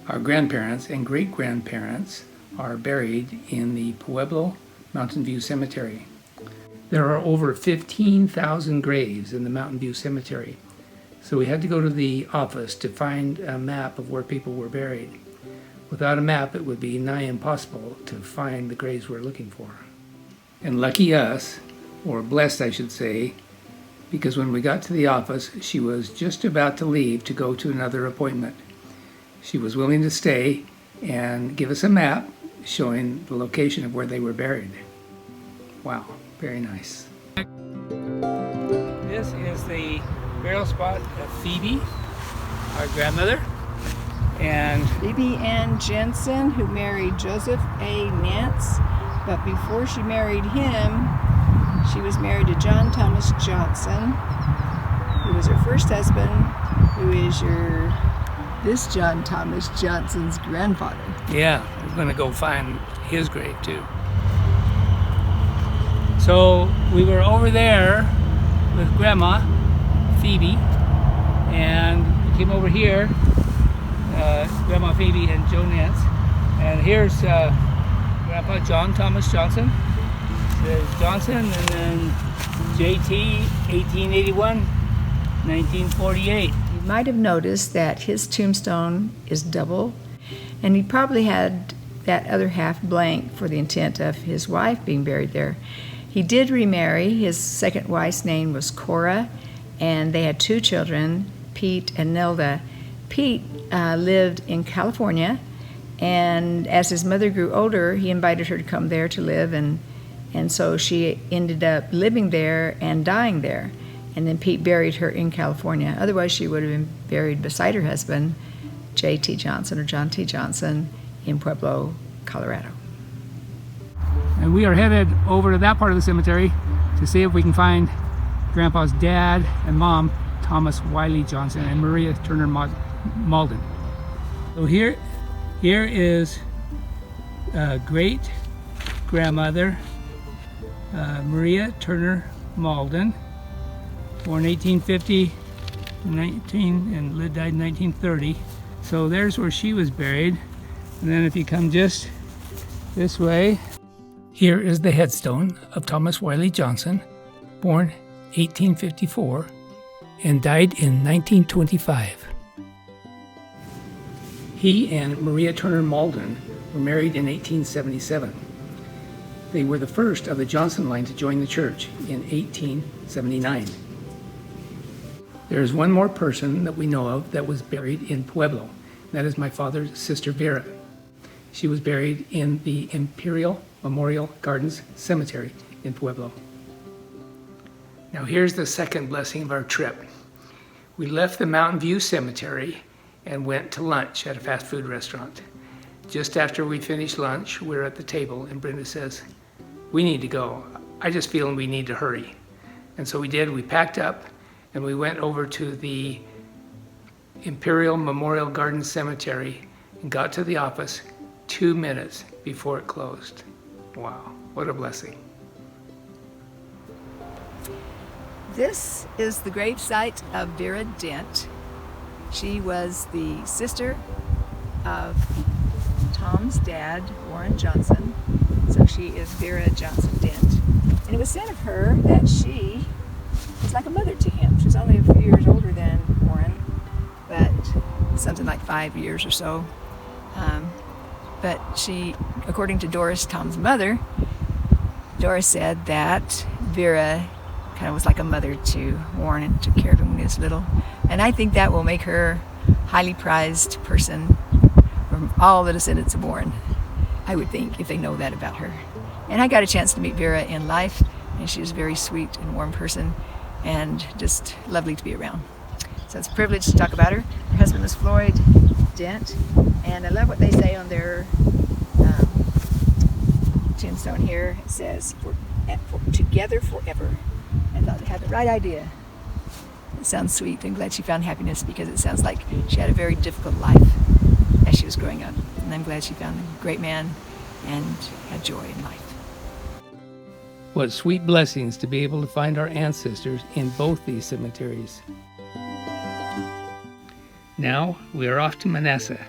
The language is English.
Our grandparents and great-grandparents are buried in the Pueblo Mountain View Cemetery. There are over 15,000 graves in the Mountain View Cemetery, so we had to go to the office to find a map of where people were buried. Without a map, it would be nigh impossible to find the graves we're looking for. And lucky us, or blessed I should say, because when we got to the office, she was just about to leave to go to another appointment. She was willing to stay and give us a map showing the location of where they were buried. Wow, very nice. This is the burial spot of Phoebe, our grandmother, and Phoebe Ann Jensen, who married Joseph A. Nance, but before she married him, she was married to John Thomas Johnson, who was her first husband, who is this John Thomas Johnson's grandfather. yeah, we're going to go find his grave too. So we were over there with Grandma, Phoebe, and we came over here, Grandma Phoebe and Joe Nance, and here's Grandpa John Thomas Johnson. There's Johnson, and then JT, 1881, 1948. You might have noticed that his tombstone is double, and he probably had that other half blank for the intent of his wife being buried there. He did remarry. His second wife's name was Cora, and they had 2 children, Pete and Nelda. Pete lived in California, and as his mother grew older, he invited her to come there to live, and so she ended up living there and dying there. And then Pete buried her in California. Otherwise, she would have been buried beside her husband, J.T. Johnson, or John T. Johnson, in Pueblo, Colorado. And we are headed over to that part of the cemetery to see if we can find Grandpa's dad and mom, Thomas Wiley Johnson and Maria Turner Malden. So here is great grandmother Maria Turner Malden, born 1850, and died in 1930. So there's where she was buried. And then if you come just this way, here is the headstone of Thomas Wiley Johnson, born 1854 and died in 1925. He and Maria Turner Malden were married in 1877. They were the first of the Johnson line to join the church in 1879. There is one more person that we know of that was buried in Pueblo. That is my father's sister Vera. She was buried in the Imperial Memorial Gardens Cemetery in Pueblo. Now here's the second blessing of our trip. We left the Mountain View Cemetery and went to lunch at a fast food restaurant. Just after we finished lunch, we're at the table and Brenda says, "We need to go. I just feel we need to hurry." And so we did. We packed up and we went over to the Imperial Memorial Gardens Cemetery and got to the office 2 minutes before it closed. Wow, what a blessing. This is the gravesite of Vera Dent. She was the sister of Tom's dad, Warren Johnson. So she is Vera Johnson Dent. And it was said of her that she was like a mother to him. She was only a few years older than Warren, but something like 5 years or so. But she, according to Doris, Tom's mother, Doris said that Vera kind of was like a mother to Warren and took care of him when he was little. And I think that will make her a highly prized person from all the descendants of Warren, I would think, if they know that about her. And I got a chance to meet Vera in life, and she was a very sweet and warm person and just lovely to be around. So it's a privilege to talk about her. Her husband was Floyd Dent, and I love what they say on their tombstone here. It says, "Together forever." I thought they had the right idea. It sounds sweet. I'm glad she found happiness because it sounds like she had a very difficult life as she was growing up. And I'm glad she found a great man and had joy in life. What sweet blessings to be able to find our ancestors in both these cemeteries. Now we are off to Manasseh